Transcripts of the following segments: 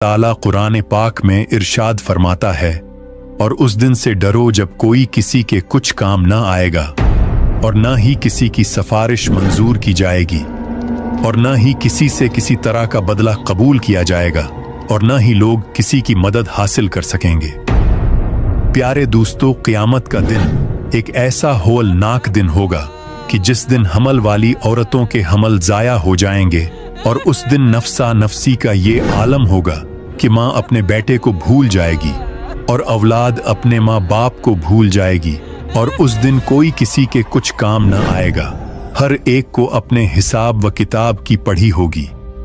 ताला कुरान पाक में इरशाद फरमाता है, और उस दिन से डरो जब कोई किसी के कुछ काम न आएगा और न ही किसी की सिफारिश मंजूर की जाएगी और न ही किसी से किसी तरह का बदला कबूल किया जाएगा और न ही लोग किसी की मदद हासिल कर सकेंगे। प्यारे दोस्तों, क़यामत का दिन एक ऐसा होलनाक दिन होगा कि जिस दिन हमल वाली औरतों के हमल ज़ाया हो जाएंगे और उस दिन नफसा नफसी का ये आलम होगा कि माँ अपने बेटे को भूल जाएगी और औलाद अपने माँ बाप को भूल जाएगी और उस दिन कोई किसी के कुछ काम न आएगा। हर एक को अपने हिसाब व किताब की पढ़ी होगी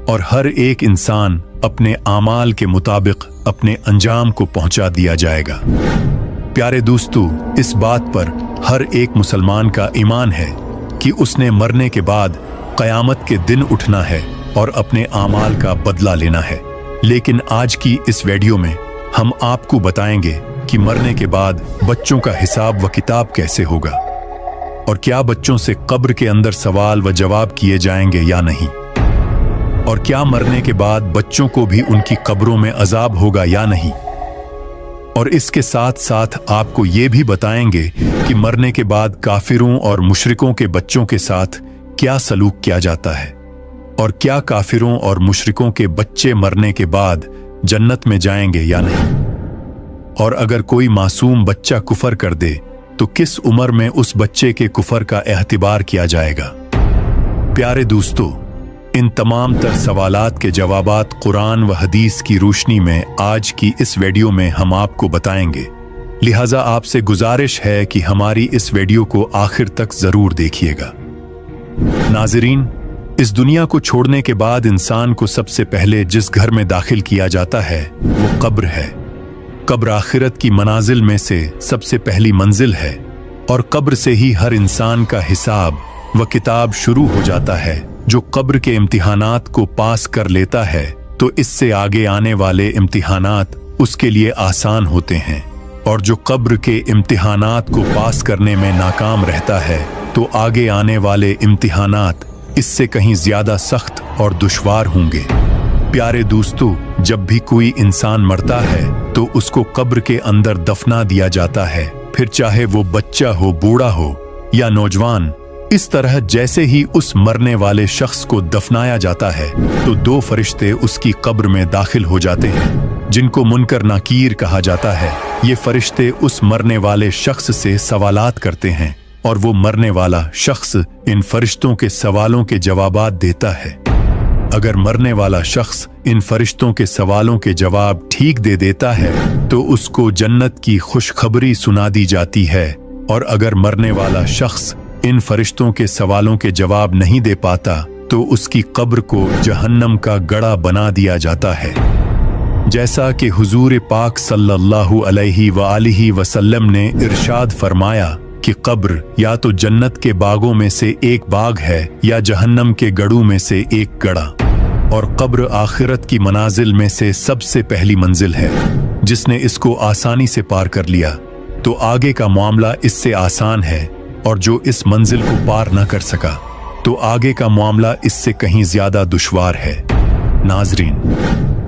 और हर एक इंसान अपने आमाल के मुताबिक अपने अंजाम को पहुंचा दिया जाएगा। प्यारे दोस्तों, इस बात पर हर एक मुसलमान का ईमान है कि उसने मरने के बाद क़यामत के दिन उठना है और अपने आमाल का बदला लेना है। लेकिन आज की इस वीडियो में हम आपको बताएंगे कि मरने के बाद बच्चों का हिसाब व किताब कैसे होगा और क्या बच्चों से कब्र के अंदर सवाल व जवाब किए जाएंगे या नहीं, और क्या मरने के बाद बच्चों को भी उनकी कब्रों में अजाब होगा या नहीं। और इसके साथ साथ आपको ये भी बताएंगे कि मरने के बाद काफिरों और मुशरिकों के बच्चों के साथ क्या सलूक किया जाता है और क्या काफिरों और मुशरिकों के बच्चे मरने के बाद जन्नत में जाएंगे या नहीं। और अगर कोई मासूम बच्चा कुफर कर दे तो किस उम्र में उस बच्चे के कुफर का एहतिबार किया जाएगा। प्यारे दोस्तों, इन तमाम तर सवालात के जवाबात कुरान व हदीस की रोशनी में आज की इस वीडियो में हम आपको बताएंगे। लिहाजा आपसे गुजारिश है कि हमारी इस वीडियो को आखिर तक जरूर देखिएगा। नाज़रीन, इस दुनिया को छोड़ने के बाद इंसान को सबसे पहले जिस घर में दाखिल किया जाता है वो कब्र है। कब्र आखिरत की मनाजिल में से सबसे पहली मंजिल है और कब्र से ही हर इंसान का हिसाब व किताब शुरू हो जाता है। जो कब्र के इम्तिहानात को पास कर लेता है तो इससे आगे आने वाले इम्तिहानात उसके लिए आसान होते हैं, और जो कब्र के इम्तिहानात को पास करने में नाकाम रहता है तो आगे आने वाले इम्तिहानात इससे कहीं ज्यादा सख्त और दुश्वार होंगे। प्यारे दोस्तों, जब भी कोई इंसान मरता है तो उसको कब्र के अंदर दफना दिया जाता है, फिर चाहे वो बच्चा हो, बूढ़ा हो या नौजवान। इस तरह जैसे ही उस मरने वाले शख्स को दफनाया जाता है तो दो फरिश्ते उसकी कब्र में दाखिल हो जाते हैं, जिनको मुनकर नाकीर कहा जाता है। ये फरिश्ते उस मरने वाले शख्स से सवालात करते हैं और वो मरने वाला शख्स इन फरिश्तों के सवालों के जवाबात देता है। अगर मरने वाला शख्स इन फरिश्तों के सवालों के जवाब ठीक दे देता है तो उसको जन्नत की खुशखबरी सुना दी जाती है, और अगर मरने वाला शख्स इन फरिश्तों के सवालों के जवाब नहीं दे पाता तो उसकी कब्र को जहन्नम का गड़ा बना दिया जाता है। जैसा कि हुजूर पाक सल्लल्लाहु अलैहि वसल्लम ने इरशाद फरमाया कि कब्र या तो जन्नत के बागों में से एक बाग है या जहन्नम के गढ़ों में से एक गड़ा, और कब्र आखिरत की मनाजिल में से सबसे पहली मंजिल है। जिसने इसको आसानी से पार कर लिया तो आगे का मामला इससे आसान है, और जो इस मंजिल को पार न कर सका तो आगे का मामला इससे कहीं ज्यादा दुश्वार है। नाज़रीन,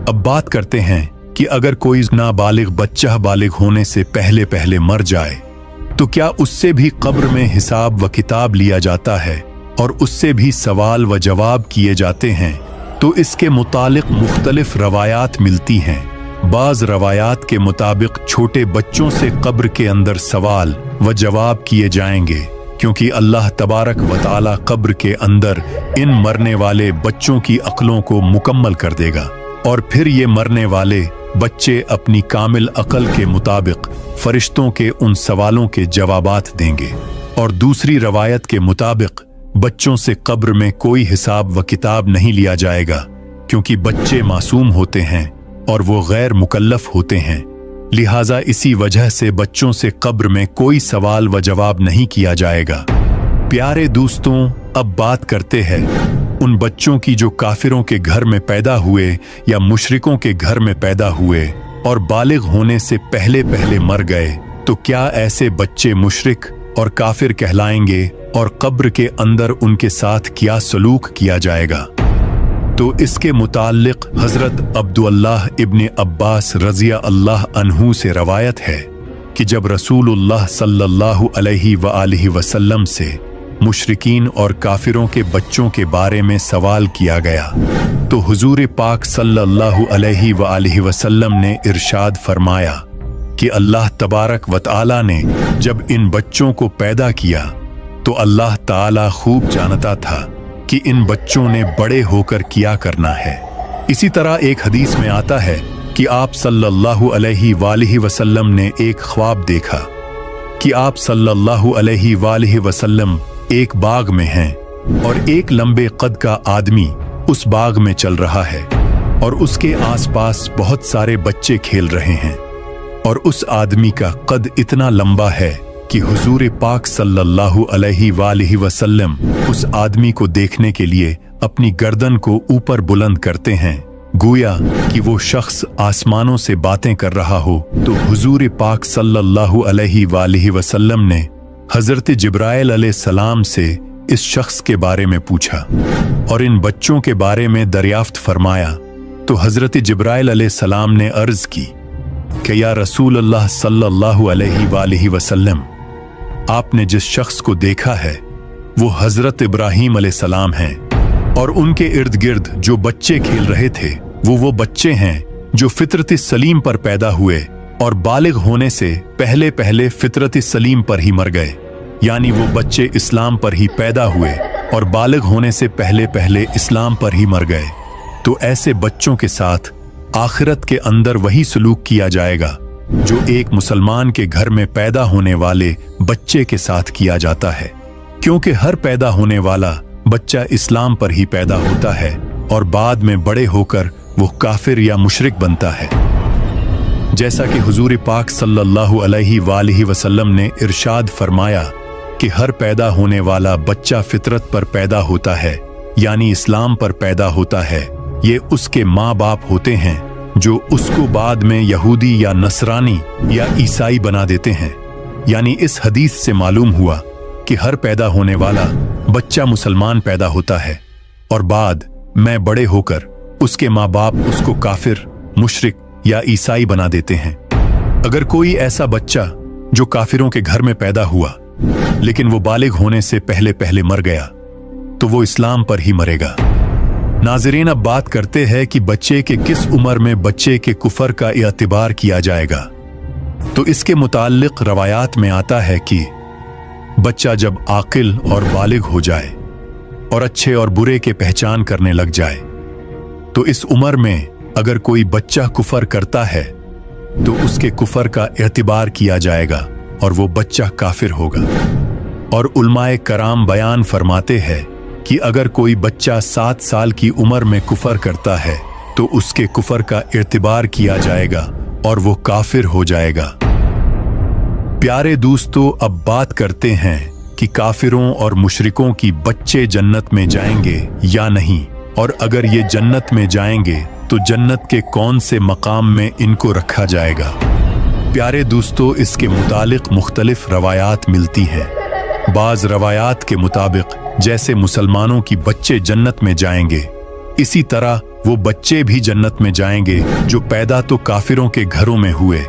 अब बात करते हैं कि अगर कोई नाबालिग बच्चा बालिग होने से पहले पहले मर जाए तो क्या उससे भी कब्र में हिसाब व किताब लिया जाता है और उससे भी सवाल व जवाब किए जाते हैं। तो इसके मुतालिक मुख्तलिफ रवायात मिलती हैं। बाज रवायात के मुताबिक छोटे बच्चों से कब्र के अंदर सवाल व जवाब किए जाएंगे, क्योंकि अल्लाह तबारक व तआला कब्र के अंदर इन मरने वाले बच्चों की अक्लों को मुकम्मल कर देगा, और फिर ये मरने वाले बच्चे अपनी कामिल अकल के मुताबिक फरिश्तों के उन सवालों के जवाबात देंगे। और दूसरी रवायत के मुताबिक बच्चों से कब्र में कोई हिसाब व किताब नहीं लिया जाएगा, क्योंकि बच्चे मासूम होते हैं और वो गैर मुकल्लफ होते हैं। लिहाजा इसी वजह से बच्चों से कब्र में कोई सवाल व जवाब नहीं किया जाएगा। प्यारे दोस्तों, अब बात करते हैं उन बच्चों की जो काफिरों के घर में पैदा हुए या मुशरिकों के घर में पैदा हुए और बालिग होने से पहले पहले मर गए। तो क्या ऐसे बच्चे मुशरिक और काफिर कहलाएंगे और कब्र के अंदर उनके साथ क्या सलूक किया जाएगा। तो इसके मुताल्लिक हज़रत अब्दुल्लाह इब्न अब्बास रज़िया अल्लाह अन्हु से रवायत है कि जब रसूलुल्लाह सल्लल्लाहु अलैहि वआलिहि वसल्लम से मुशरिकीन और काफिरों के बच्चों के बारे में सवाल किया गया तो हुजूर पाक सल्लल्लाहु अलैहि वआलिहि वसल्लम ने इरशाद फरमाया कि अल्लाह तबारक व तआला ने जब इन बच्चों को पैदा किया तो अल्लाह ताला खूब जानता था कि इन बच्चों ने बड़े होकर क्या करना है। इसी तरह एक हदीस में आता है कि आप सल्लल्लाहु अलैहि वालिहि वसल्लम ने एक ख्वाब देखा कि आप सल्लल्लाहु अलैहि वालिहि वसल्लम एक बाग में हैं और एक लंबे कद का आदमी उस बाग में चल रहा है और उसके आसपास बहुत सारे बच्चे खेल रहे हैं और उस आदमी का कद इतना लंबा है कि हुजूर पाक सल्लल्लाहु अलैहि वालिहि वसल्लम उस आदमी को देखने के लिए अपनी गर्दन को ऊपर बुलंद करते हैं, गोया कि वो शख्स आसमानों से बातें कर रहा हो। तो हुजूर पाक सल्लल्लाहु अलैहि वालिहि वसल्लम ने हजरत जिब्राइल अलैहिस्सलाम से इस शख्स के बारे में पूछा और इन बच्चों के बारे में दरियाफ्त फरमाया। तो हजरत जिब्राइल अलैहिस्सलाम ने अर्ज की कि या रसूल अल्लाह सल्लल्लाहु अलैहि वालिहि वसल्लम, आपने जिस शख्स को देखा है वो हजरत इब्राहीम अलैहिस्सलाम हैं और उनके इर्द गिर्द जो बच्चे खेल रहे थे वो बच्चे हैं जो फितरत सलीम पर पैदा हुए और बालिग होने से पहले पहले फितरत सलीम पर ही मर गए, यानी वो बच्चे इस्लाम पर ही पैदा हुए और बालिग होने से पहले पहले इस्लाम पर ही मर गए। तो ऐसे बच्चों के साथ आखिरत के अंदर वही सलूक किया जाएगा जो एक मुसलमान के घर में पैदा होने वाले बच्चे के साथ किया जाता है, क्योंकि हर पैदा होने वाला बच्चा इस्लाम पर ही पैदा होता है और बाद में बड़े होकर वो काफिर या मुशरिक बनता है। जैसा कि हुजूर पाक सल्लल्लाहु अलैहि वालिहि वसल्लम ने इरशाद फरमाया कि हर पैदा होने वाला बच्चा फितरत पर पैदा होता है, यानी इस्लाम पर पैदा होता है। ये उसके माँ बाप होते हैं जो उसको बाद में यहूदी या नसरानी या ईसाई बना देते हैं। यानी इस हदीस से मालूम हुआ कि हर पैदा होने वाला बच्चा मुसलमान पैदा होता है और बाद में बड़े होकर उसके माँ बाप उसको काफिर, मुशरिक या ईसाई बना देते हैं। अगर कोई ऐसा बच्चा जो काफिरों के घर में पैदा हुआ लेकिन वो बालिग होने से पहले पहले मर गया तो वो इस्लाम पर ही मरेगा। नाज़रीन, अब बात करते हैं कि बच्चे के किस उम्र में बच्चे के कुफर का एतबार किया जाएगा। तो इसके मुताल्लिक रवायात में आता है कि बच्चा जब आकिल और बालिग हो जाए और अच्छे और बुरे के पहचान करने लग जाए तो इस उम्र में अगर कोई बच्चा कुफर करता है तो उसके कुफर का एतबार किया जाएगा और वो बच्चा काफिर होगा। और उलमाए कराम बयान फरमाते हैं कि अगर कोई बच्चा 7 साल की उम्र में कुफर करता है तो उसके कुफर का एतबार किया जाएगा और वो काफिर हो जाएगा। प्यारे दोस्तों, अब बात करते हैं कि काफिरों और मुशरिकों की बच्चे जन्नत में जाएंगे या नहीं, और अगर ये जन्नत में जाएंगे तो जन्नत के कौन से मकाम में इनको रखा जाएगा। प्यारे दोस्तों, इसके मुतालिक मुख्तलिफ रवायात मिलती हैं। बाज रवायात के मुताबिक जैसे मुसलमानों की बच्चे जन्नत में जाएंगे, इसी तरह वो बच्चे भी जन्नत में जाएंगे जो पैदा तो काफिरों के घरों में हुए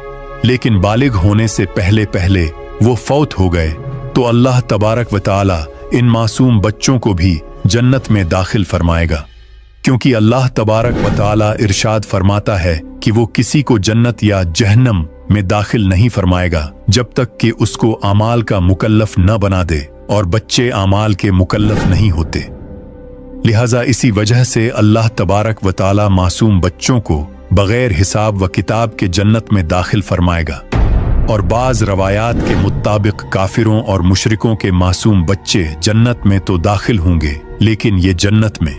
लेकिन बालिग होने से पहले पहले वो फौत हो गए। तो अल्लाह तबारक व तआला इन मासूम बच्चों को भी जन्नत में दाखिल फरमाएगा, क्योंकि अल्लाह तबारक व तआला इरशाद फरमाता है कि वो किसी को जन्नत या जहन्नम में दाखिल नहीं फरमाएगा जब तक कि उसको आमाल का मुकल्लफ न बना दे, और बच्चे आमाल के मुकल्लफ नहीं होते। लिहाजा इसी वजह से अल्लाह तबारक व तआला मासूम बच्चों को बगैर हिसाब व किताब के जन्नत में दाखिल फरमाएगा। और बाज रवायात के मुताबिक काफिरों और मुशरिकों के मासूम बच्चे जन्नत में तो दाखिल होंगे, लेकिन ये जन्नत में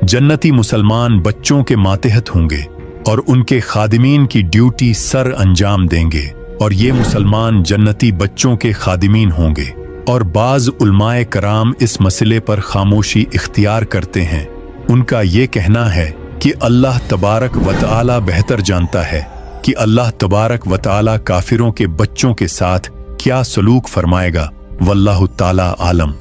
जन्नती मुसलमान बच्चों के मातहत होंगे और उनके खादिमीन की ड्यूटी सर अंजाम देंगे, और ये मुसलमान जन्नती बच्चों के खादिमीन होंगे। और बाज उलमाए कराम इस मसले पर खामोशी इख्तियार करते हैं। उनका ये कहना है कि अल्लाह तबारक व तआला बेहतर जानता है कि अल्लाह तबारक व तआला काफिरों के बच्चों के साथ क्या सलूक फरमाएगा। वल्लाहु ताला आलम।